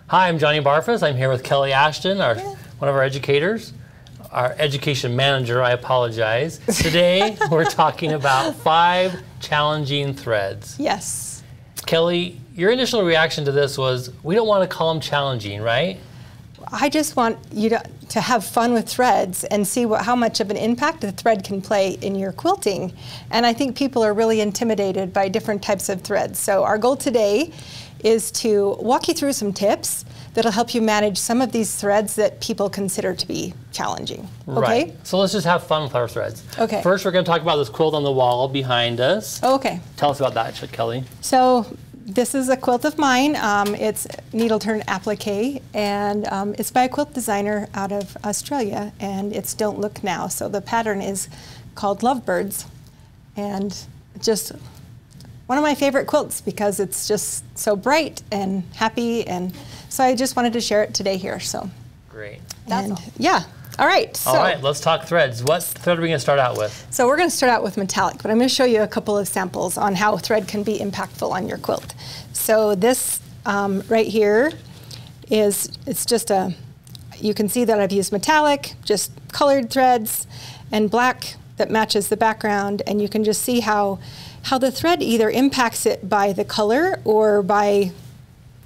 Hi, I'm Johnny Barfus. I'm here with Kelly Ashton, one of our educators, our education manager, I apologize. Today, we're talking about 5 challenging threads. Yes. Kelly, your initial reaction to this was, we don't want to call them challenging, right? I just want you to have fun with threads and see how much of an impact the thread can play in your quilting. And I think people are really intimidated by different types of threads. So our goal today is to walk you through some tips that'll help you manage some of these threads that people consider to be challenging. Okay? Right. So let's just have fun with our threads. Okay. First, we're going to talk about this quilt on the wall behind us. Okay. Tell us about that, Kelly. So this is a quilt of mine. It's needle turn applique, and it's by a quilt designer out of Australia, and it's Don't Look Now. So the pattern is called Lovebirds, and just one of my favorite quilts because it's just so bright and happy, and so I just wanted to share it today here. So great. That's all. Yeah. All right. All right, let's talk threads. What thread are we going to start out with? So we're going to start out with metallic, but I'm going to show you a couple of samples on how thread can be impactful on your quilt. So this right here it's just you can see that I've used metallic, just colored threads, and black that matches the background, and you can just see how the thread either impacts it by the color or by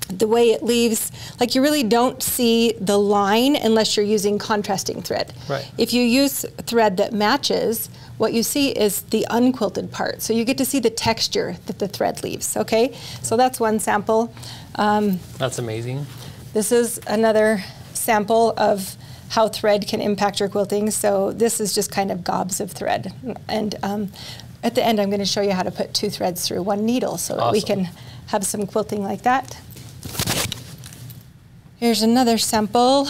the way it leaves. Like, you really don't see the line unless you're using contrasting thread. Right. If you use thread that matches, what you see is the unquilted part. So you get to see the texture that the thread leaves, okay? So that's one sample. That's amazing. This is another sample of how thread can impact your quilting. So this is just kind of gobs of thread. And at the end, I'm going to show you how to put 2 threads through 1 needle so that we can have some quilting like that. Here's another sample.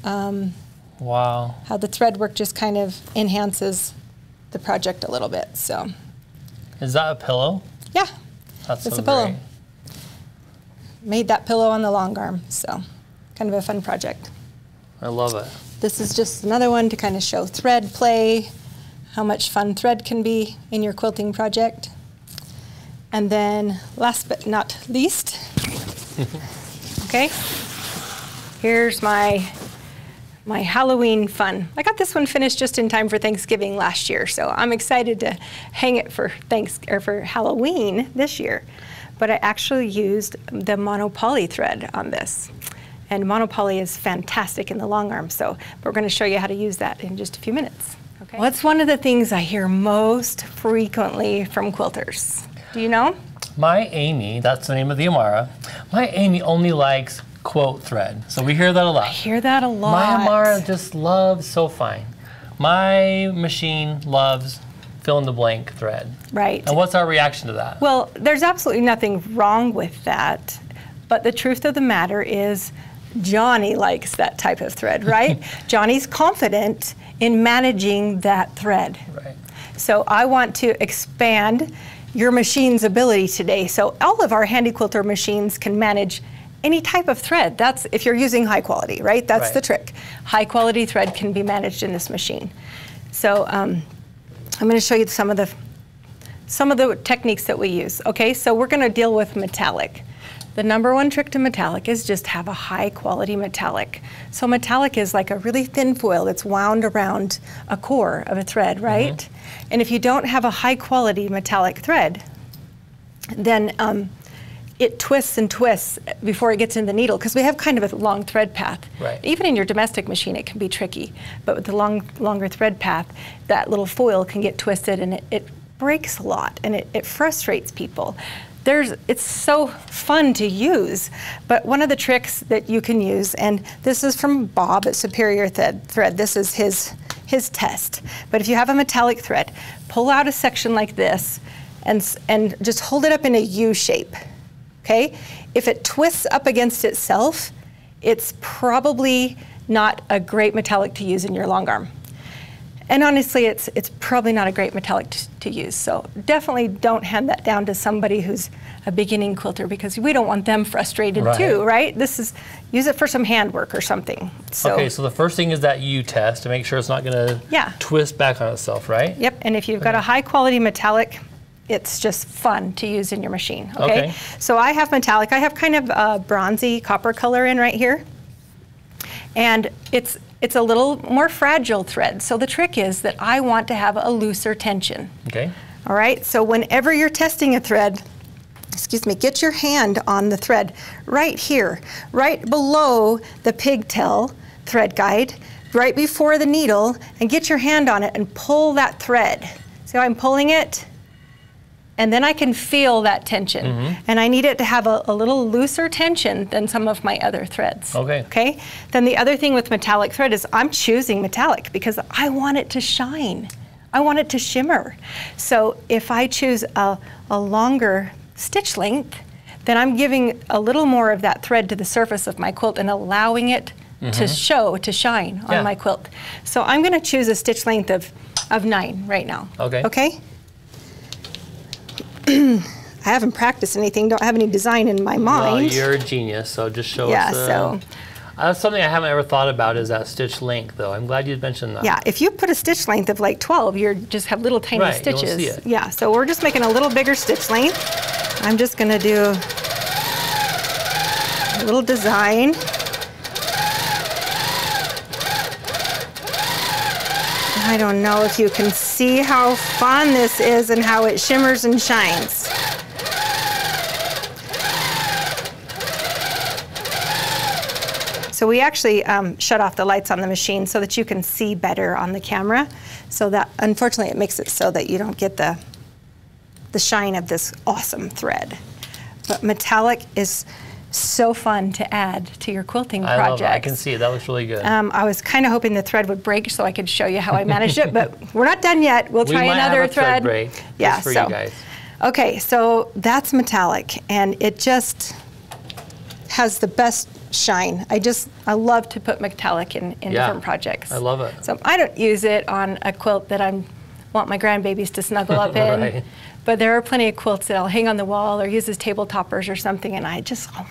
Wow. How the thread work just kind of enhances the project a little bit. So. Is that a pillow? Yeah. That's it's so a pillow. great. Made that pillow on the Longarm, so kind of a fun project. I love it. This is just another one to kind of show thread play, how much fun thread can be in your quilting project. And then last but not least, okay, here's my Halloween fun. I got this one finished just in time for Thanksgiving last year, so I'm excited to hang it for Halloween this year. But I actually used the monopoly thread on this. And monopoly is fantastic in the Longarm, so we're going to show you how to use that in just a few minutes. Okay. What's one of the things I hear most frequently from quilters? Do you know? My Amy, that's the name of the Amara, my Amy only likes quote thread. So we hear that a lot. I hear that a lot. My Amara just loves so fine. My machine loves fill in the blank thread. Right. And what's our reaction to that? Well, there's absolutely nothing wrong with that, but the truth of the matter is Johnny likes that type of thread, right? Johnny's confident in managing that thread. Right. So I want to expand your machine's ability today. So all of our Handi Quilter machines can manage any type of thread. That's if you're using high quality, right? That's the trick. High quality thread can be managed in this machine. So I'm going to show you some of the techniques that we use. Okay, so we're going to deal with metallic. The #1 trick to metallic is just have a high quality metallic. So metallic is like a really thin foil that's wound around a core of a thread, right? Mm-hmm. And if you don't have a high quality metallic thread, then it twists and twists before it gets in the needle, because we have kind of a long thread path. Right. Even in your domestic machine, it can be tricky. But with the longer thread path, that little foil can get twisted, and it breaks a lot, and it frustrates people. It's so fun to use, but one of the tricks that you can use, and this is from Bob at Superior Thread. This is his test. But if you have a metallic thread, pull out a section like this, and just hold it up in a U shape. Okay? If it twists up against itself, it's probably not a great metallic to use in your Longarm. And honestly, it's probably not a great metallic to use. So definitely don't hand that down to somebody who's a beginning quilter, because we don't want them frustrated too, right? Use it for some handwork or something. So, okay, so the first thing is that U test to make sure it's not going to twist back on itself, right? Yep, and if you've got a high quality metallic, it's just fun to use in your machine, okay? So I have metallic. I have kind of a bronzy copper color in right here. And it's a little more fragile thread. So the trick is that I want to have a looser tension. Okay. All right, so whenever you're testing a thread, excuse me, get your hand on the thread right here, right below the pigtail thread guide, right before the needle, and get your hand on it and pull that thread. See how I'm pulling it? And then I can feel that tension. And I need it to have a little looser tension than some of my other threads. Okay. Okay? Then the other thing with metallic thread is I'm choosing metallic because I want it to shine. I want it to shimmer. So if I choose a longer stitch length, then I'm giving a little more of that thread to the surface of my quilt and allowing it to show, to shine on my quilt. So I'm gonna choose a stitch length of 9 right now. Okay. Okay? I haven't practiced anything, don't have any design in my mind. Well, you're a genius, so just show us. Yeah, so. That's something I haven't ever thought about is that stitch length, though. I'm glad you mentioned that. Yeah, if you put a stitch length of like 12, you just have little tiny stitches. You won't see it. Yeah, so we're just making a little bigger stitch length. I'm just gonna do a little design. I don't know if you can see how fun this is and how it shimmers and shines. So we actually shut off the lights on the machine so that you can see better on the camera. So that, unfortunately, it makes it so that you don't get the shine of this awesome thread. But metallic is so fun to add to your quilting project. I love it. I can see it. That looks really good. I was kind of hoping the thread would break so I could show you how I managed it, but we're not done yet. We'll try another thread. Break yeah, for you guys. Okay, so that's metallic, and it just has the best shine. I love to put metallic in different projects. I love it. So I don't use it on a quilt that I want my grandbabies to snuggle up in. But there are plenty of quilts that I'll hang on the wall or use as table toppers or something, and I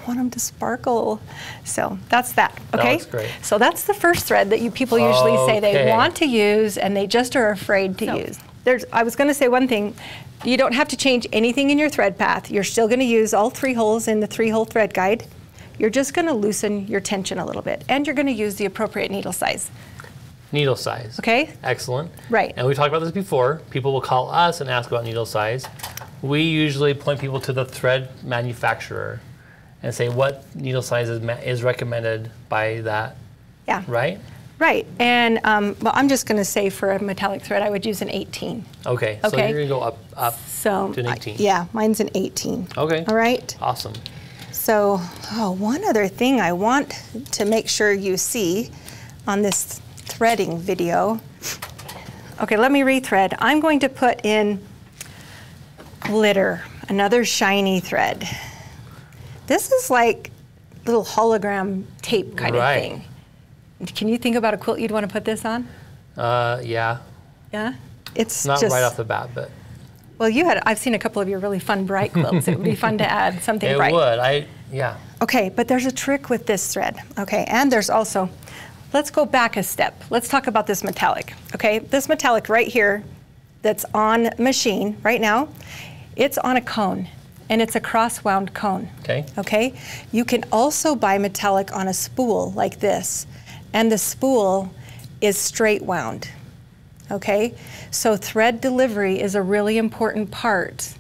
want them to sparkle. So that's that, okay? That looks great. So that's the first thread that people usually say they want to use and they just are afraid to use. I was gonna say one thing, you don't have to change anything in your thread path. You're still gonna use all 3 holes in the 3-hole thread guide. You're just gonna loosen your tension a little bit, and you're gonna use the appropriate needle size. Needle size. Okay. Excellent. Right. And we talked about this before. People will call us and ask about needle size. We usually point people to the thread manufacturer and say what needle size is recommended by that. Yeah. Right? Right. And well, I'm just going to say for a metallic thread, I would use an 18. Okay. So you're going to go up to an 18. Yeah, mine's an 18. Okay. All right. Awesome. So, one other thing I want to make sure you see on this threading video. Okay, let me rethread. I'm going to put in glitter, another shiny thread. This is like little hologram tape kind of thing. Can you think about a quilt you'd want to put this on? Yeah. Yeah? It's not just, right off the bat, but. Well, I've seen a couple of your really fun bright quilts. It would be fun to add something bright. It would, yeah. Okay, but there's a trick with this thread. Okay, and there's also, let's go back a step. Let's talk about this metallic. Okay, this metallic right here that's on machine right now, it's on a cone, and it's a cross-wound cone. Okay. Okay, you can also buy metallic on a spool like this, and the spool is straight wound. Okay, so thread delivery is a really important part.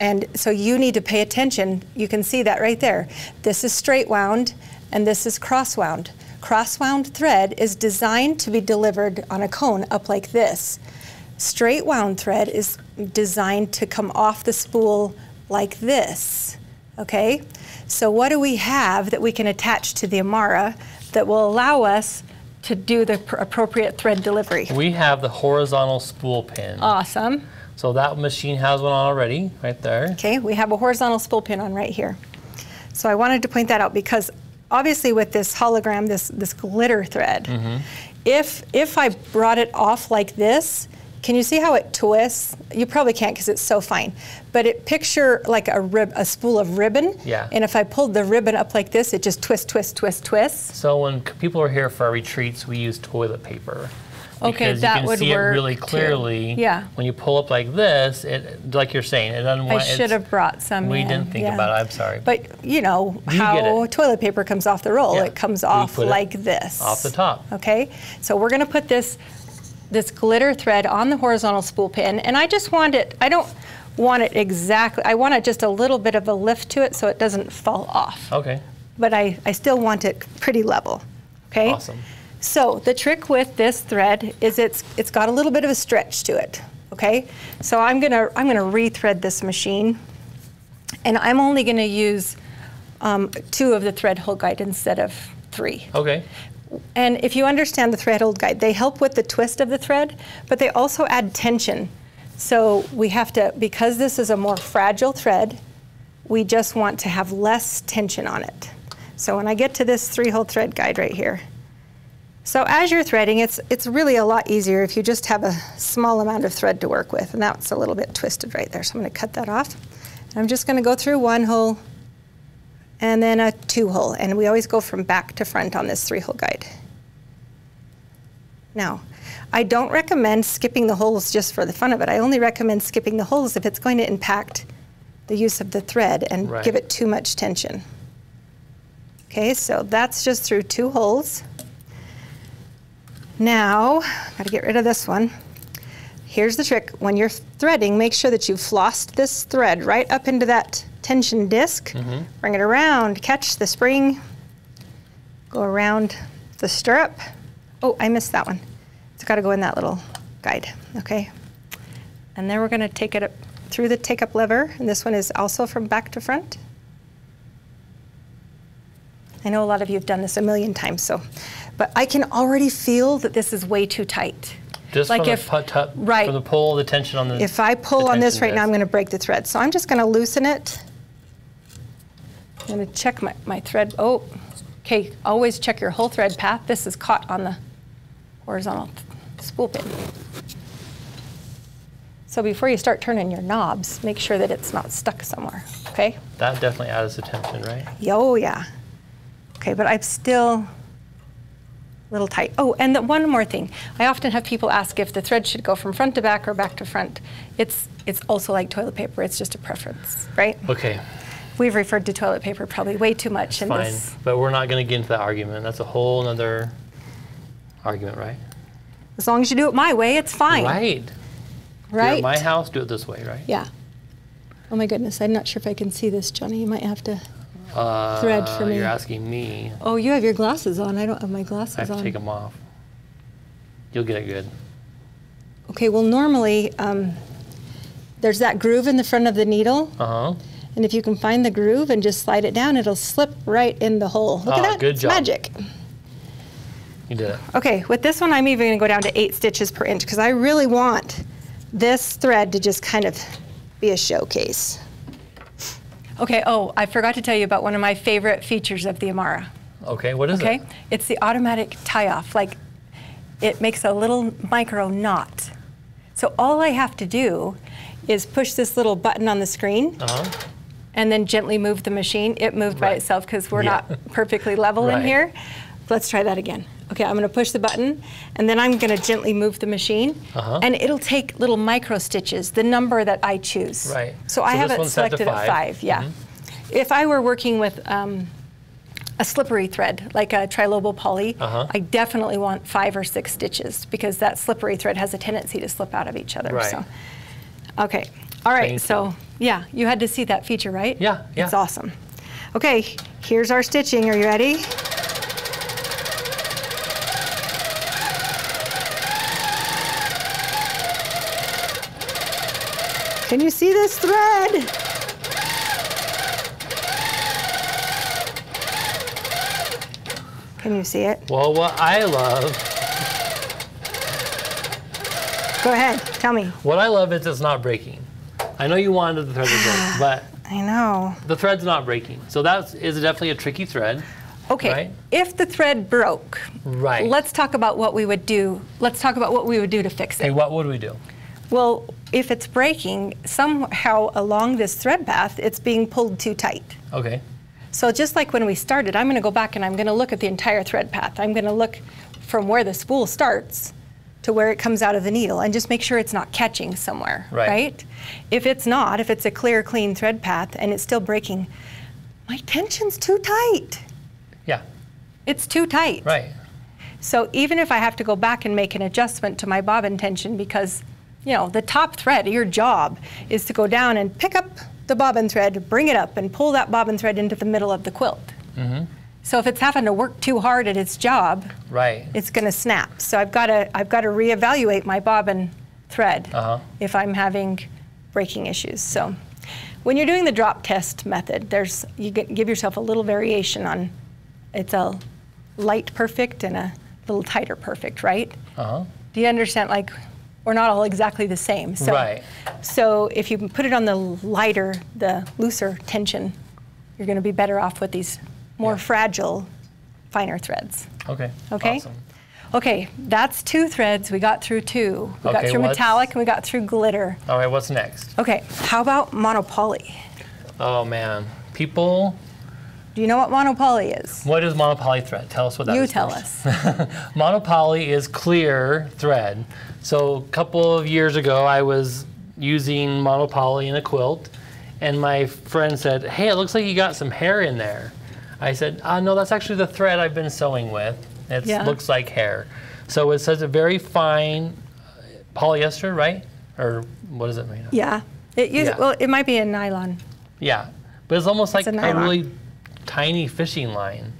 And so you need to pay attention. You can see that right there. This is straight wound and this is cross wound. Cross wound thread is designed to be delivered on a cone up like this. Straight wound thread is designed to come off the spool like this. Okay, so what do we have that we can attach to the Amara that will allow us to do the appropriate thread delivery? We have the horizontal spool pin. Awesome. So that machine has one on already, right there. Okay, we have a horizontal spool pin on right here. So I wanted to point that out because obviously with this hologram, this glitter thread, if I brought it off like this, can you see how it twists? You probably can't because it's so fine. But picture like a spool of ribbon. Yeah. And if I pulled the ribbon up like this, it just twists, twists, twists, twists. So when people are here for our retreats, we use toilet paper. because you can see it really clearly. Too. Yeah. When you pull up like this, like you're saying, it doesn't want. I should have brought some. We didn't think about it. I'm sorry. But you know how toilet paper comes off the roll. Yeah. It comes off like this. Off the top. Okay. So we're going to put this glitter thread on the horizontal spool pin, and I just want it. I don't want it exactly. I want it just a little bit of a lift to it so it doesn't fall off. Okay. But I still want it pretty level. Okay. Awesome. So the trick with this thread is it's got a little bit of a stretch to it, okay? So I'm gonna rethread this machine, and I'm only gonna use 2 of the thread hole guide instead of 3. Okay. And if you understand the thread hole guide, they help with the twist of the thread, but they also add tension. So we have to, because this is a more fragile thread, we just want to have less tension on it. So when I get to this 3-hole thread guide right here, so as you're threading, it's really a lot easier if you just have a small amount of thread to work with, and that's a little bit twisted right there. So I'm going to cut that off. And I'm just going to go through 1 hole and then a 2-hole, and we always go from back to front on this 3-hole guide. Now, I don't recommend skipping the holes just for the fun of it. I only recommend skipping the holes if it's going to impact the use of the thread and give it too much tension. Okay, so that's just through 2 holes. Now, got to get rid of this one. Here's the trick. When you're threading, make sure that you've flossed this thread right up into that tension disc. Bring it around, catch the spring, go around the stirrup. Oh, I missed that one. It's got to go in that little guide, okay? And then we're going to take it up through the take-up lever, and this one is also from back to front. I know a lot of you have done this a million times, but I can already feel that this is way too tight. Just like from the pull, the tension on the If I pull on this right now, I'm going to break the thread. So I'm just going to loosen it. I'm going to check my thread. Oh, okay, always check your whole thread path. This is caught on the horizontal spool pin. So before you start turning your knobs, make sure that it's not stuck somewhere, okay? That definitely adds the tension, right? Oh, yeah. Okay, but I'm still a little tight. Oh, and one more thing. I often have people ask if the thread should go from front to back or back to front. It's also like toilet paper. It's just a preference, right? Okay. We've referred to toilet paper probably way too much in this. Fine, but we're not going to get into that argument. That's a whole other argument, right? As long as you do it my way, it's fine. Right. Right. Do it at my house, do it this way, right? Yeah. Oh my goodness, I'm not sure if I can see this, Johnny. You might have to thread for me. You're asking me. Oh, you have your glasses on. I don't have my glasses on. I have to take them off. You'll get it good. Okay, well normally there's that groove in the front of the needle. And if you can find the groove and just slide it down, it'll slip right in the hole. Look at that. Good job. Magic. You did it. Okay, with this one I'm even going to go down to 8 stitches per inch because I really want this thread to just kind of be a showcase. Okay, oh, I forgot to tell you about one of my favorite features of the Amara. Okay, what is it? It's the automatic tie-off. Like, it makes a little micro knot. So all I have to do is push this little button on the screen and then gently move the machine. It moved by itself because we're not perfectly level in here. Let's try that again. Okay, I'm going to push the button, and then I'm going to gently move the machine, and it'll take little micro stitches, the number that I choose. Right. So I have it selected at 5. Yeah. If I were working with a slippery thread, like a trilobal poly, I definitely want 5 or 6 stitches because that slippery thread has a tendency to slip out of each other. Right. So, okay. All right. So, yeah, you had to see that feature, right? Yeah. Yeah. It's awesome. Okay. Here's our stitching. Are you ready? Can you see this thread? Can you see it? Well, what I love... Go ahead, tell me. What I love is it's not breaking. I know you wanted the thread to break, but... I know. The thread's not breaking. So that is definitely a tricky thread. Okay, right? If the thread broke, let's talk about what we would do. Let's talk about what we would do to fix it. Hey, what would we do? Well, if it's breaking, somehow along this thread path, it's being pulled too tight. Okay. So just like when we started, I'm going to go back and I'm going to look at the entire thread path. I'm going to look from where the spool starts to where it comes out of the needle, and just make sure it's not catching somewhere, right? If it's not, if it's a clear, clean thread path and it's still breaking, my tension's too tight. Yeah. It's too tight. Right. So even if I have to go back and make an adjustment to my bobbin tension, because the top thread of your job is to go down and pick up the bobbin thread, bring it up, and pull that bobbin thread into the middle of the quilt. Mm-hmm. So if it's having to work too hard at its job, it's going to snap. So I've got to reevaluate my bobbin thread if I'm having breaking issues. So when you're doing the drop test method, you give yourself a little variation on, it's a light perfect and a little tighter perfect, right? Do you understand? Like, we're not all exactly the same. So, so if you put it on the lighter, the looser tension, you're going to be better off with these more fragile, finer threads. Okay. Awesome. Okay, that's 2 threads. We got through 2. We got through metallic and we got through glitter. All right, what's next? Okay, how about monopoly? Oh man, people. Do you know what monopoly is? What is monopoly thread? Tell us what that is. You tell us. Monopoly is clear thread. So a couple of years ago, I was using monopoly in a quilt, and my friend said, "Hey, it looks like you got some hair in there." I said, no, that's actually the thread I've been sewing with. It looks like hair. So it says a very fine polyester, right? Or what is it made of? Yeah. Well, it might be a nylon. Yeah. But it's almost like a really tiny fishing line,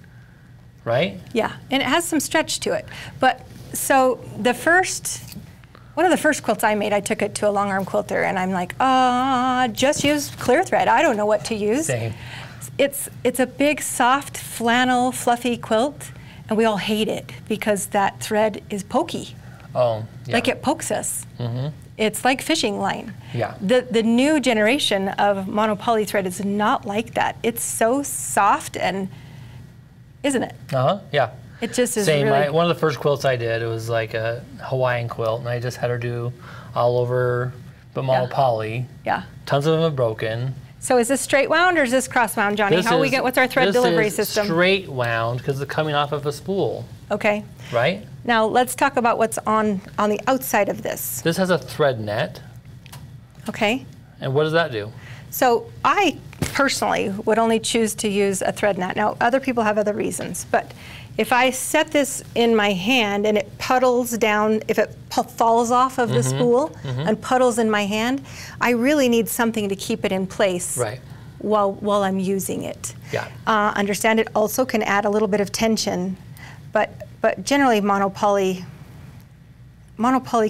right? Yeah. And it has some stretch to it. But so one of the first quilts I made, I took it to a Longarm quilter, and I'm like, just use clear thread. I don't know what to use. Same. It's a big, soft, flannel, fluffy quilt, and we all hate it because that thread is pokey. Oh, yeah. Like it pokes us. Mm-hmm. It's like fishing line. Yeah. The new generation of monopoly thread is not like that. It's so soft, and isn't it? Yeah. It just is Same. really... One of the first quilts I did, it was like a Hawaiian quilt, and I just had her do all over, but monopoly. Yeah. Tons of them have broken. So is this straight wound or is this cross wound, Johnny? What's our thread delivery system? This is straight wound because it's coming off of a spool. Okay. Right? Now let's talk about what's on the outside of this. This has a thread net. Okay. And what does that do? So I personally would only choose to use a thread net. Now other people have other reasons, but if I set this in my hand and it puddles down, if it falls off of the spool and puddles in my hand, I really need something to keep it in place while I'm using it. Yeah. Understand it also can add a little bit of tension, but generally monopoly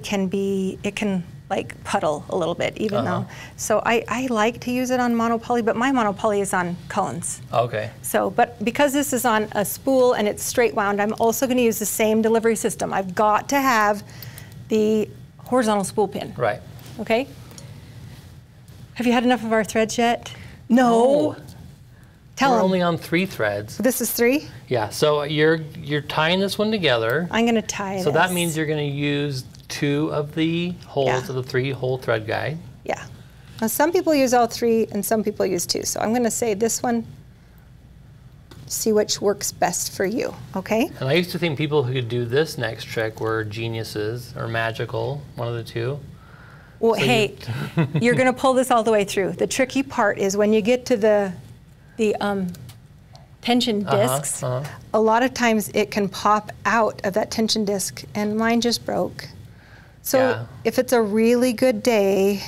can like puddle a little bit, even though. So I like to use it on monopoly, but my monopoly is on cones. Okay. So, but because this is on a spool and it's straight wound, I'm also going to use the same delivery system. I've got to have the horizontal spool pin. Right. Okay. Have you had enough of our threads yet? No. Tell them. We're only on 3 threads. This is 3? Yeah. So you're tying this one together. I'm going to tie this. So that means you're going to use 2 of the holes of the 3-hole thread guide. Yeah. Now some people use all 3 and some people use 2. So I'm going to say this one, see which works best for you, okay? And I used to think people who could do this next trick were geniuses or magical, one of the 2. Well, so hey, you're going to pull this all the way through. The tricky part is when you get to the tension discs, a lot of times it can pop out of that tension disc, and mine just broke. So if it's a really good day,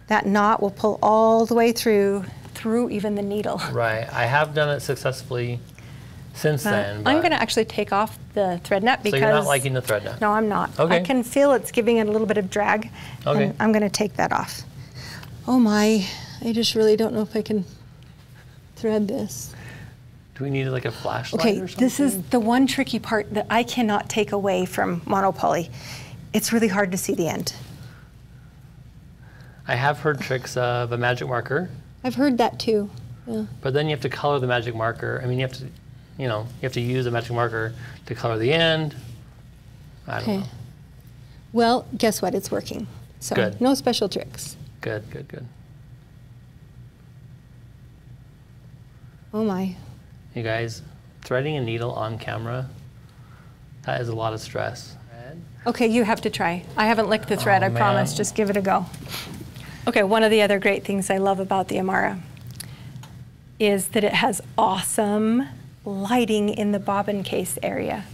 that knot will pull all the way through even the needle. Right. I have done it successfully since then. I'm going to actually take off the thread net because... So you're not liking the thread net? No, I'm not. Okay. I can feel it's giving it a little bit of drag. Okay. And I'm going to take that off. Oh my, I just really don't know if I can thread this. Do we need like a flashlight or something? This is the one tricky part that I cannot take away from monopoly. It's really hard to see the end. I have heard tricks of a magic marker. I've heard that too. Yeah. But then you have to color the magic marker. I mean, you have to use a magic marker to color the end. I don't know. Well, guess what? It's working. So good. No special tricks. Good, good, good. Oh my. You guys, threading a needle on camera, that is a lot of stress. Okay, you have to try. I haven't licked the thread, I promise. Just give it a go. Okay, one of the other great things I love about the Amara is that it has awesome lighting in the bobbin case area.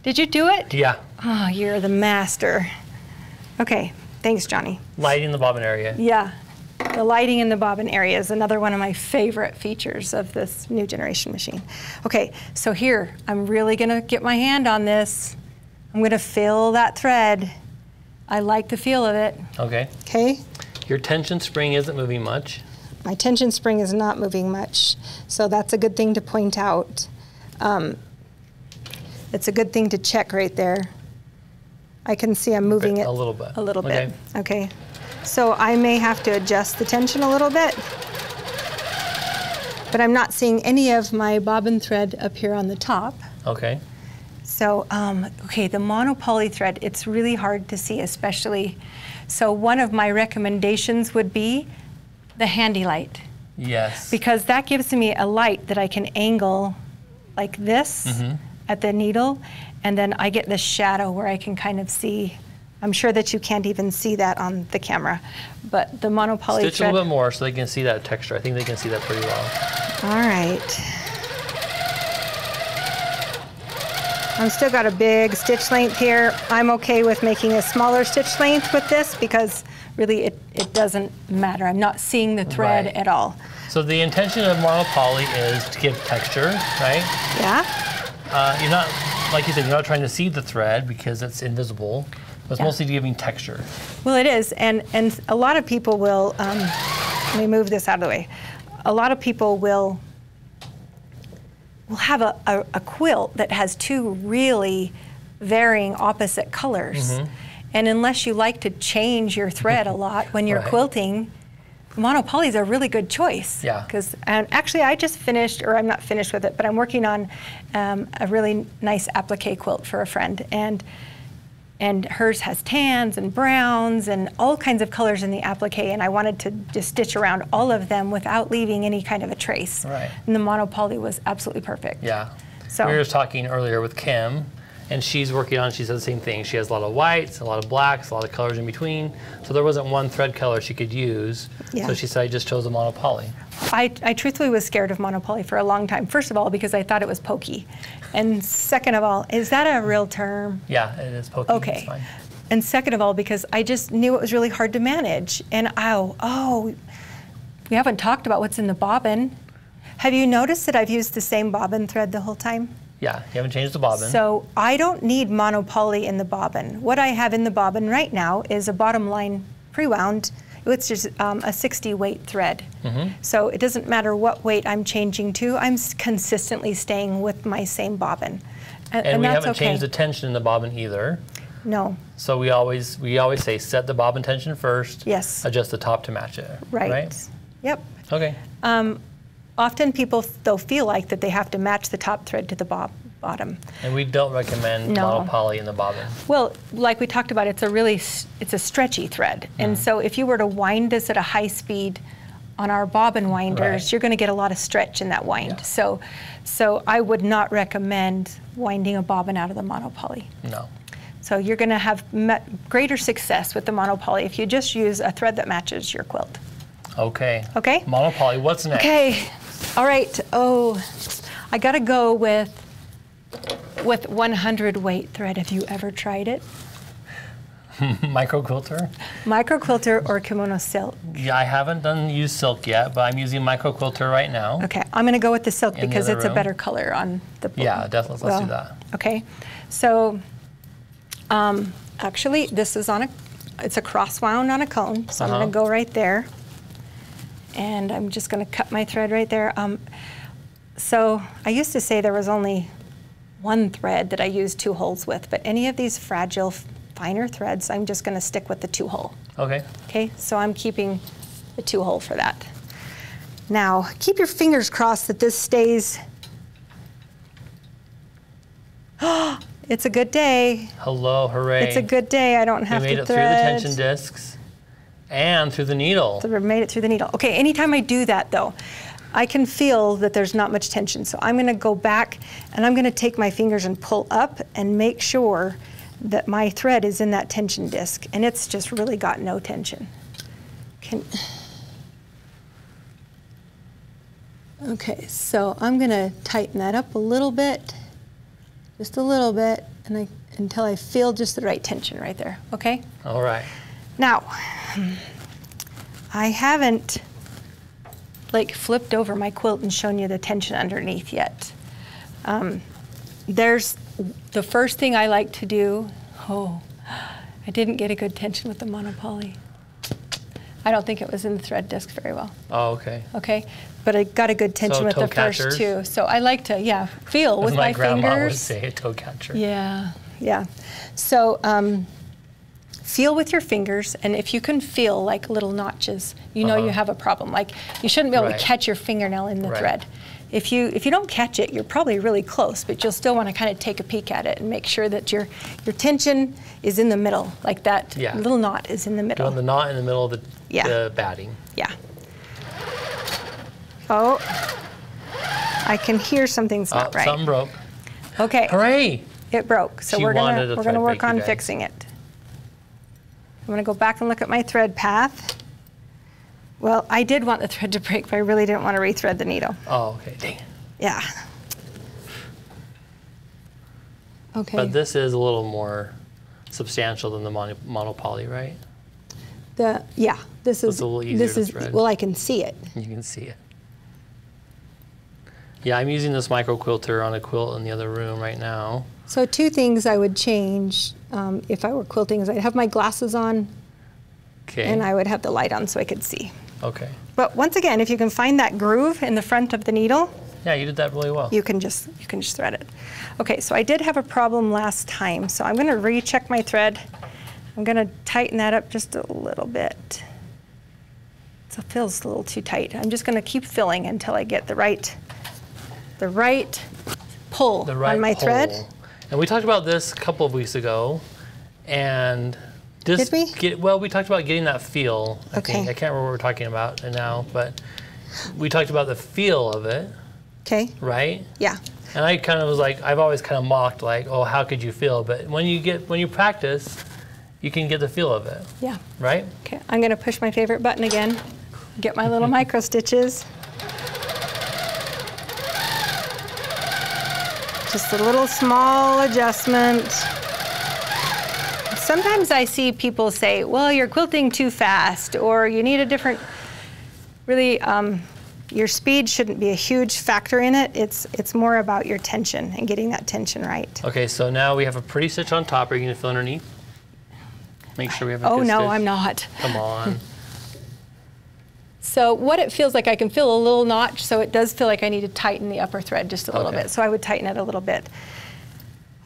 Did you do it? Yeah. Oh, you're the master. Okay, thanks, Johnny. Lighting in the bobbin area. Yeah, the lighting in the bobbin area is another one of my favorite features of this new generation machine. Okay, so here, I'm really gonna get my hand on this. I'm gonna fill that thread. I like the feel of it. Okay. Okay. Your tension spring isn't moving much. My tension spring is not moving much, so that's a good thing to point out. It's a good thing to check right there. I can see I'm moving it a little bit. A little bit. Okay. So I may have to adjust the tension a little bit, but I'm not seeing any of my bobbin thread up here on the top. Okay. So, okay, the monopoly thread, it's really hard to see, especially. So one of my recommendations would be the Handi light. Yes. Because that gives me a light that I can angle like this at the needle, and then I get this shadow where I can kind of see. I'm sure that you can't even see that on the camera, but the monopoly Stitch thread. a little bit more so they can see that texture. I think they can see that pretty well. All right. I've still got a big stitch length here. I'm okay with making a smaller stitch length with this because really it doesn't matter. I'm not seeing the thread at all. So the intention of monopoly is to give texture, right? Yeah. You're not, like you said, you're not trying to see the thread because it's invisible. It's mostly giving texture. Well, it is, and a lot of people will, let me move this out of the way. A lot of people will have a quilt that has two really varying opposite colors. And unless you like to change your thread a lot when you're quilting, monopoly is a really good choice. Yeah. Because actually I just finished, or I'm not finished with it, but I'm working on a really nice applique quilt for a friend. And hers has tans and browns and all kinds of colors in the applique, and I wanted to just stitch around all of them without leaving any kind of a trace. Right. And the monopoly was absolutely perfect. Yeah. So we were just talking earlier with Kim, and she's working on, she said the same thing. She has a lot of whites, a lot of blacks, a lot of colors in between. So there wasn't one thread color she could use. Yeah. So she said, I just chose a monopoly. I truthfully was scared of monopoly for a long time. First of all, because I thought it was pokey. And second of all, is that a real term? Yeah, it is pokey. Okay. It's fine. And second of all, because I just knew it was really hard to manage. And we haven't talked about what's in the bobbin. Have you noticed that I've used the same bobbin thread the whole time? Yeah, you haven't changed the bobbin. So I don't need monopoly in the bobbin. What I have in the bobbin right now is a bottom line pre-wound, which is a 60 weight thread. So it doesn't matter what weight I'm changing to, I'm consistently staying with my same bobbin. And we that's haven't changed the tension in the bobbin either. No. So we always say set the bobbin tension first. Yes. Adjust the top to match it. Right. Yep. Okay. Often people, they'll feel like that they have to match the top thread to the bottom. And we don't recommend monopoly in the bobbin. Well, like we talked about, it's a stretchy thread. And so if you were to wind this at a high speed on our bobbin winders, you're going to get a lot of stretch in that wind. Yeah. So I would not recommend winding a bobbin out of the monopoly. No. So you're going to have greater success with the monopoly if you just use a thread that matches your quilt. Okay. Okay? Monopoly, what's next? Okay. All right. Oh, I got to go with 100 weight thread. Have you ever tried it? Micro quilter? Micro quilter or kimono silk? Yeah, I haven't used silk yet, but I'm using micro quilter right now. Okay, I'm going to go with the silk because it's a better color on the book. Yeah, definitely. Let's do that. Okay. So, actually, this is it's a cross wound on a cone. So I'm going to go right there. And I'm just going to cut my thread right there. So I used to say there was only one thread that I used 2 holes with, but any of these fragile, finer threads, I'm just going to stick with the 2-hole. Okay. Okay, so I'm keeping the 2-hole for that. Now, keep your fingers crossed that this stays. It's a good day. Hello, hooray. It's a good day. I don't have to thread. We made it through the tension discs and through the needle. So we made it through the needle. Okay, anytime I do that though, I can feel that there's not much tension. So I'm going to go back and I'm going to take my fingers and pull up and make sure that my thread is in that tension disc, and it's just really got no tension. Okay, so I'm gonna tighten that up a little bit, just a little bit, and until I feel just the right tension right there, okay? All right. Now, I haven't like flipped over my quilt and shown you the tension underneath yet. There's the first thing I like to do. Oh, I didn't get a good tension with the monopoly. I don't think it was in the thread disc very well. Oh, okay. Okay, but I got a good tension with the first two. So I like to, yeah, feel with my fingers. My grandma would say a toe catcher. Yeah, yeah. So feel with your fingers, and if you can feel like little notches, you know you have a problem. Like you shouldn't be able to catch your fingernail in the thread. If you don't catch it, you're probably really close, but you'll still want to kind of take a peek at it and make sure that your tension is in the middle, like that little knot is in the middle. You want the knot in the middle of the batting. Yeah. Oh, I can hear something's not right. Something broke. Okay. Hooray! It broke, so we're gonna work on fixing it. I'm gonna go back and look at my thread path. Well, I did want the thread to break, but I really didn't want to rethread the needle. Oh, okay, dang it. Yeah. Okay. But this is a little more substantial than the monopoly, right? This is a little easier to thread. Well, I can see it. You can see it. Yeah, I'm using this micro quilter on a quilt in the other room right now. So two things I would change if I were quilting is I'd have my glasses on, and I would have the light on so I could see. Okay. But once again, if you can find that groove in the front of the needle, yeah, you did that really well. You can just thread it. Okay, so I did have a problem last time, so I'm going to recheck my thread. I'm going to tighten that up just a little bit. So it feels a little too tight. I'm just going to keep filling until I get the right pull on my thread. And we talked about this a couple of weeks ago, and did we? We talked about getting that feel. I can't remember what we're talking about now, but we talked about the feel of it. Okay. Right? Yeah. And I kind of was like, I've always kind of mocked, like, oh, how could you feel? But when you practice, you can get the feel of it. Yeah. Right? Okay. I'm going to push my favorite button again. Get my little micro stitches. Just a little small adjustment. Sometimes I see people say, well, you're quilting too fast, or you need a different, really, your speed shouldn't be a huge factor in it. It's more about your tension and getting that tension right. Okay, so now we have a pretty stitch on top. Are you going to fill underneath? Make sure we have a good stitch. Oh, no, I'm not. Come on. So what it feels like, I can feel a little notch, so it does feel like I need to tighten the upper thread just a little bit. So I would tighten it a little bit.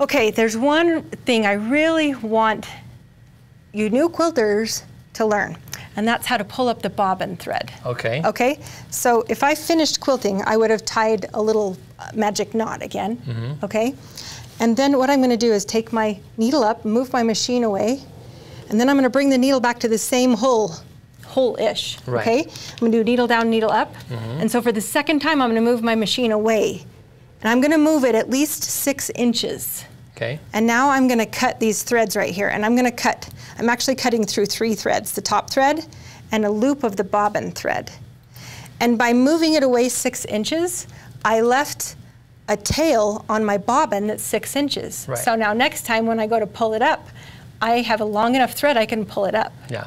Okay, there's one thing I really want you new quilters to learn, and that's how to pull up the bobbin thread. Okay. Okay, so if I finished quilting, I would have tied a little magic knot again, okay? And then what I'm gonna do is take my needle up, move my machine away, and then I'm gonna bring the needle back to the same hole-ish, okay? I'm gonna do needle down, needle up. And so for the second time, I'm gonna move my machine away. And I'm gonna move it at least 6 inches. Okay. And now I'm gonna cut these threads right here, and I'm actually cutting through 3 threads, the top thread and a loop of the bobbin thread. And by moving it away 6 inches, I left a tail on my bobbin that's 6 inches. Right. So now next time when I go to pull it up, I have a long enough thread I can pull it up. Yeah.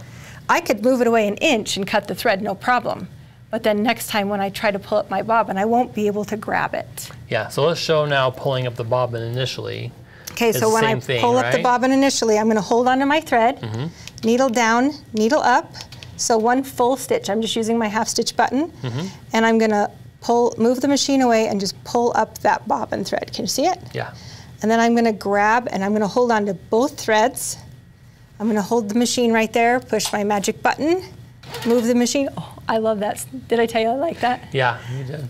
I could move it away 1 inch and cut the thread, no problem. But then next time when I try to pull up my bobbin, I won't be able to grab it. Yeah, so let's show now pulling up the bobbin initially. Okay, so when I pull up the bobbin initially, I'm going to hold onto my thread, needle down, needle up, so 1 full stitch. I'm just using my half stitch button, and I'm going to move the machine away and just pull up that bobbin thread. Can you see it? Yeah. And then I'm going to grab and I'm going to hold on to both threads. I'm going to hold the machine right there, push my magic button, move the machine. Oh, I love that. Did I tell you I like that? Yeah, you did.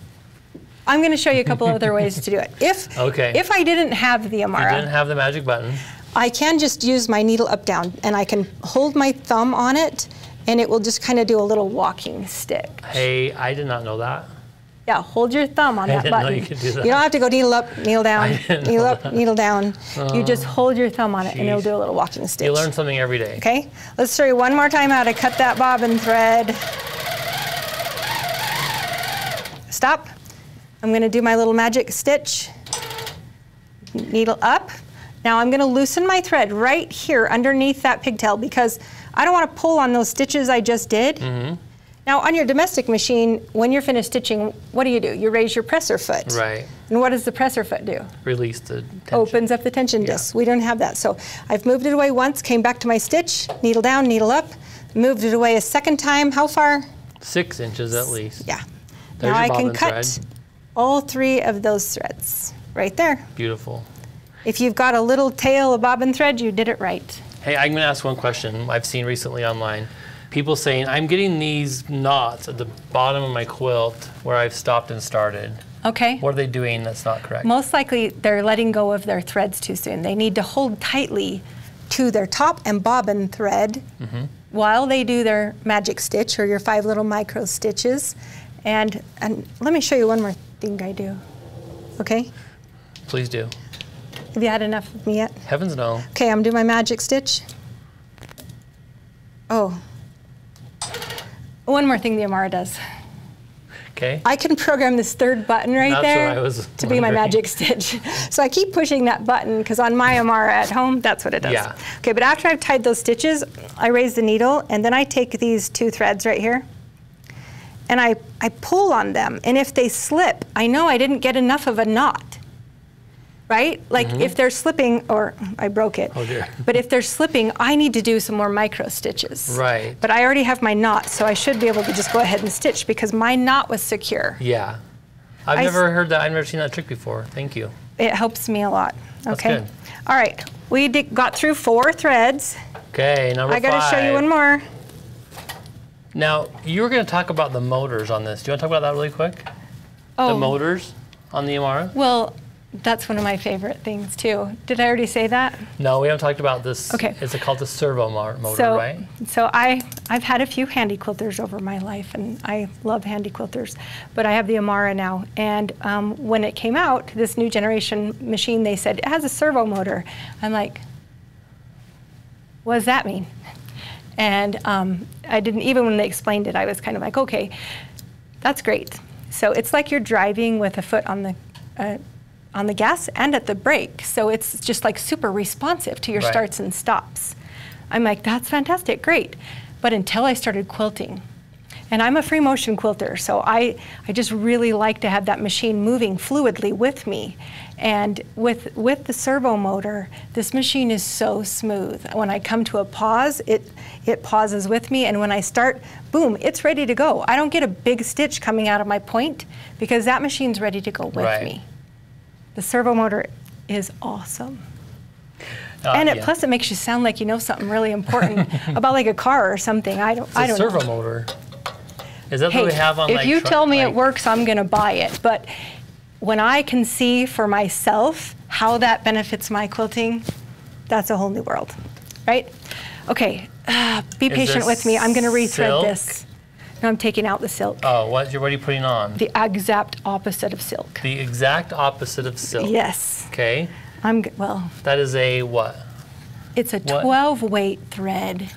I'm going to show you a couple other ways to do it. If I didn't have the Amara, you didn't have the magic button, I can just use my needle up down, and I can hold my thumb on it, and it will just kind of do a little walking stick. Hey, I did not know that. Yeah, hold your thumb on that button. I didn't know you could do that. You don't have to go needle up, needle down, needle up, needle down. You just hold your thumb on it, and it'll do a little walking stitch. You learn something every day. Okay, let's show you one more time how to cut that bobbin thread. Stop. I'm going to do my little magic stitch. Needle up. Now I'm going to loosen my thread right here underneath that pigtail because I don't want to pull on those stitches I just did. Now on your domestic machine, when you're finished stitching, what do? You raise your presser foot. Right. And what does the presser foot do? Release the tension. Opens up the tension disc. We don't have that. So I've moved it away once, came back to my stitch, needle down, needle up, moved it away a second time. How far? 6 inches at least. Yeah. There's now I your can bobbin cut thread. all 3 of those threads right there. Beautiful. If you've got a little tail of bobbin thread, you did it right. Hey, I'm going to ask one question I've seen recently online. People saying, I'm getting these knots at the bottom of my quilt where I've stopped and started. Okay. What are they doing that's not correct? Most likely they're letting go of their threads too soon. They need to hold tightly to their top and bobbin thread while they do their magic stitch or your 5 little micro stitches. And let me show you one more thing I do. Okay? Please do. Have you had enough of me yet? Heavens no. Okay, I'm doing my magic stitch. Oh. One more thing the Amara does. Okay. I can program this 3rd button right there what I was to be my wondering. magic stitch. So I keep pushing that button because on my Amara at home, that's what it does. Yeah. Okay, but after I've tied those stitches, I raise the needle and then I take these 2 threads right here and I pull on them. And if they slip, I know I didn't get enough of a knot. Right? Like if they're slipping, or I broke it. Oh dear. But if they're slipping, I need to do some more micro stitches. Right. But I already have my knot, so I should be able to just go ahead and stitch because my knot was secure. Yeah. I've never heard that. I've never seen that trick before. Thank you. It helps me a lot. That's Okay. good. All right. We got through 4 threads. Okay, number 5. I got to show you one more. Now, you were going to talk about the motors on this. Do you want to talk about that really quick? Oh. The motors on the Amara? Well, that's one of my favorite things too. Did I already say that? No, we haven't talked about this. Okay. It's called the Servo Motor, So, right? so I've had a few Handi Quilters over my life, and I love Handi Quilters, but I have the Amara now. And when it came out, this new generation machine, they said, it has a servo motor. I'm like, what does that mean? And I didn't, even when they explained it, I was kind of like, okay, that's great. So it's like you're driving with a foot on the gas and at the brake. So it's just like super responsive to your Right. starts and stops. I'm like, that's fantastic, great. But until I started quilting, and I'm a free motion quilter, so I just really like to have that machine moving fluidly with me. And with the servo motor, this machine is so smooth. When I come to a pause, it pauses with me, and when I start, boom, it's ready to go. I don't get a big stitch coming out of my point because that machine's ready to go with Right. me. The servo motor is awesome. And yeah. plus it makes you sound like you know something really important about like a car or something. I don't It's a servo know. motor. Is that Hey, what we have on if like you truck- tell me like- it works, I'm gonna buy it. But when I can see for myself how that benefits my quilting, that's a whole new world, right? Okay, be patient this with me. I'm gonna rethread silk? this. No, I'm taking out the silk. Oh, what are you putting on? The exact opposite of silk. The exact opposite of silk. Yes. Okay. Well, That is a what? it's a What? 12 weight thread.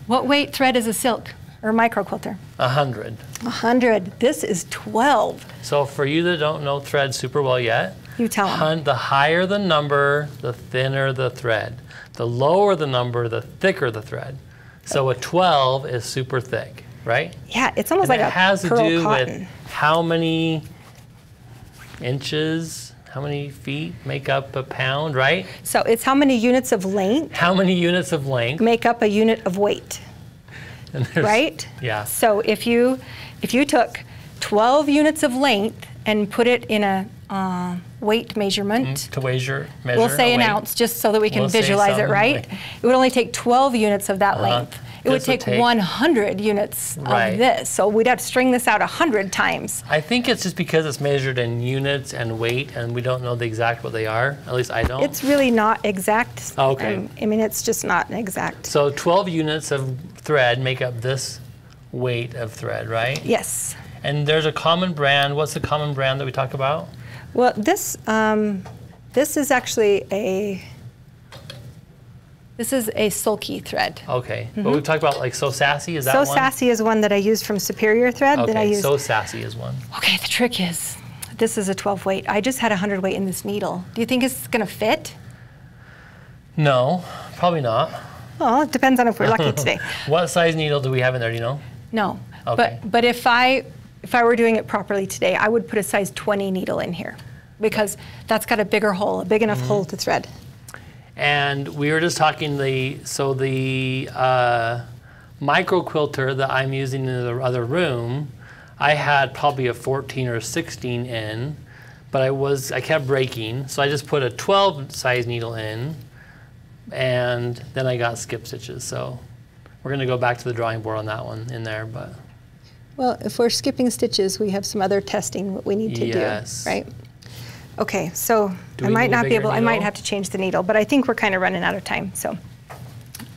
What weight thread is a silk or micro quilter? 100. 100. This is 12. So for you that don't know thread super well yet, You tell them. the higher the number, the thinner the thread. The lower the number, the thicker the thread. So a 12 is super thick, right? Yeah, it's almost And like it a has to pearl do cotton. with how many inches, how many feet make up a pound, right? So it's how many units of length How many units of length? make up a unit of weight, And there's- right? Yeah. So if you took 12 units of length and put it in a weight measurement, To measure we'll say a an weight. ounce just so that we can We'll say visualize it, something right? like- It would only take 12 units of that length. It would This would take take- 100 units Right. of this. So we'd have to string this out 100 times. I think it's just because it's measured in units and weight, and we don't know the exact what they are. At least I don't. It's really not exact. Okay. I mean, it's just not exact. So 12 units of thread make up this weight of thread, right? Yes. And there's a common brand. What's the common brand that we talk about? Well, this is actually a sulky thread. Okay, but we've talked about like So Sassy, is that So one? Sassy is one that I use from Superior Thread. Okay, that I use. So Sassy is one. Okay, the trick is, this is a 12 weight. I just had 100 weight in this needle. Do you think it's gonna fit? No, probably not. Well, it depends on if we're lucky today. What size needle do we have in there, do you know? No, Okay. but if I were doing it properly today, I would put a size 20 needle in here because that's got a bigger hole, a big enough hole to thread. And we were just talking the micro quilter that I'm using in the other room, I had probably a 14 or 16 in, but I kept breaking, so I just put a 12 size needle in, and then I got skip stitches. So we're going to go back to the drawing board on that one in there, but. Well, if we're skipping stitches, we have some other testing that we need to do, right? Okay, so I might not be able, I might have to change the needle, but I think we're kind of running out of time. So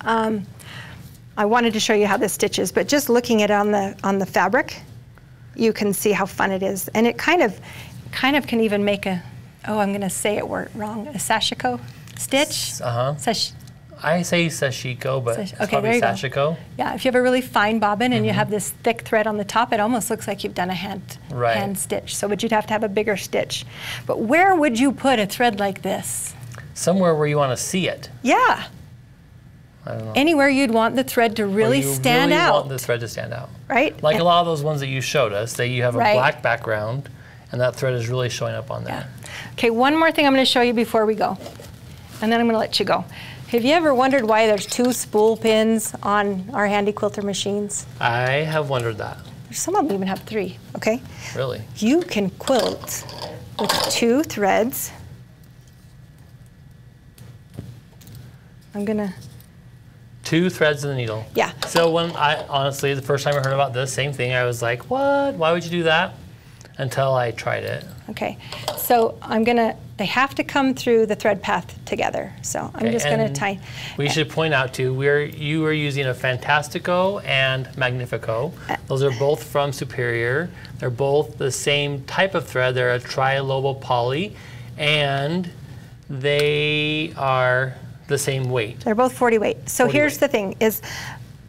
I wanted to show you how this stitches, but just looking at it on the fabric, you can see how fun it is. And it kind of can even make a, oh, I'm going to say it wrong, a Sashiko Stitch. I say Sashiko, but it's okay, probably there you Sashiko. Go. Yeah, if you have a really fine bobbin and you have this thick thread on the top, it almost looks like you've done a hand stitch. So, but you'd have to have a bigger stitch. But where would you put a thread like this? Somewhere where you want to see it. Yeah. I don't know. Anywhere you'd want the thread to really stand out. Want the thread to stand out. Right. Like a lot of those ones that you showed us, that you have a black background, and that thread is really showing up on there. Yeah. Okay, one more thing I'm going to show you before we go, and then I'm going to let you go. Have you ever wondered why there's 2 spool pins on our Handi Quilter machines? I have wondered that. Some of them even have 3, okay? Really? You can quilt with 2 threads. I'm gonna... 2 threads in the needle. Yeah. So when honestly, the first time I heard about this, same thing, I was like, what? Why would you do that? Until I tried it. Okay, so they have to come through the thread path together. So I'm just gonna tie. We should point out too, you are using a Fantastico and Magnifico. Those are both from Superior. They're both the same type of thread. They're a tri-lobo poly, and they are the same weight. They're both 40 weight. So here's the thing is,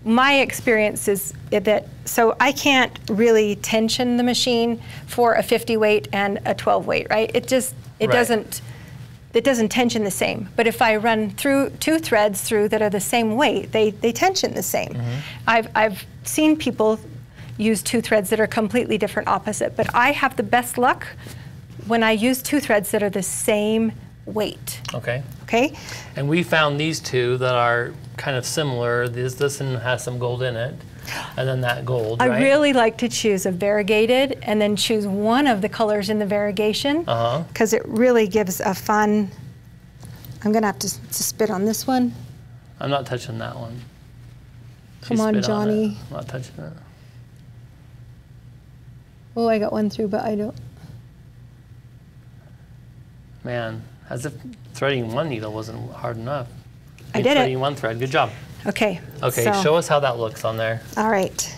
my experience is that, so I can't really tension the machine for a 50 weight and a 12 weight, right? It doesn't tension the same. But if I run through 2 threads through that are the same weight, they tension the same. I've seen people use 2 threads that are completely different opposite, but I have the best luck when I use 2 threads that are the same weight. Okay. Okay. And we found these 2 that are kind of similar. This one has some gold in it, and then that gold, right? I really like to choose a variegated and then choose one of the colors in the variegation, because it really gives a fun. I'm gonna have to spit on this one. I'm not touching that one. Come on, Johnny. I'm not touching it. Oh, I got one through, but I don't. Man, as if threading one needle wasn't hard enough. I did it. Threading one thread, good job. Okay. Okay, so show us how that looks on there. All right.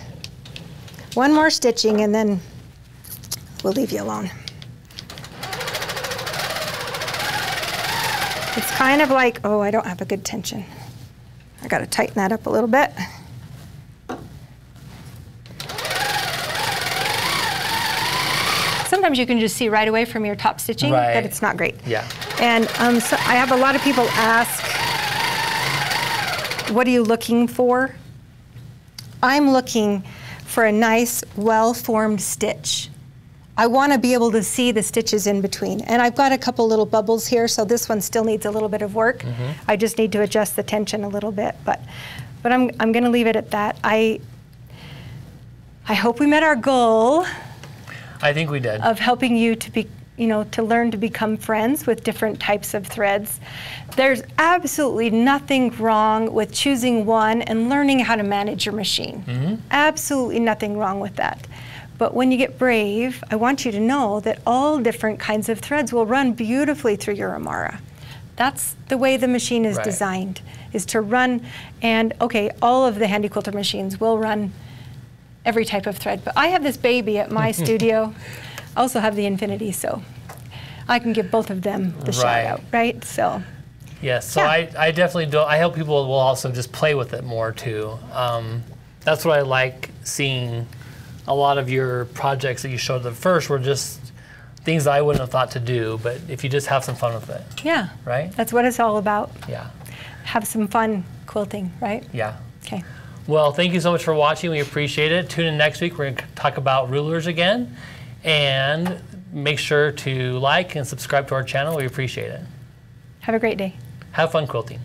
One more stitching and then we'll leave you alone. It's kind of like, oh, I don't have a good tension. I got to tighten that up a little bit. Sometimes you can just see right away from your top stitching that it's not great. Yeah. And so I have a lot of people ask, what are you looking for? I'm looking for a nice, well-formed stitch. I want to be able to see the stitches in between. And I've got a couple little bubbles here, so this one still needs a little bit of work. I just need to adjust the tension a little bit, but I'm going to leave it at that. I hope we met our goal. I think we did. Of helping you to be, to learn to become friends with different types of threads. There's absolutely nothing wrong with choosing one and learning how to manage your machine. Absolutely nothing wrong with that. But when you get brave, I want you to know that all different kinds of threads will run beautifully through your Amara. That's the way the machine is designed, is to run, and okay, all of the Handi Quilter machines will run every type of thread. But I have this baby at my studio. I also have the Infinity, so I can give both of them the shout out, right? So. Yes, so yeah. I definitely do. I hope people will also just play with it more too. That's what I like seeing. A lot of your projects that you showed at first were just things that I wouldn't have thought to do, but if you just have some fun with it. Yeah. Right? That's what it's all about. Yeah. Have some fun quilting, right? Yeah. Okay. Well, thank you so much for watching. We appreciate it. Tune in next week. We're going to talk about rulers again. And make sure to like and subscribe to our channel. We appreciate it. Have a great day. Have fun quilting.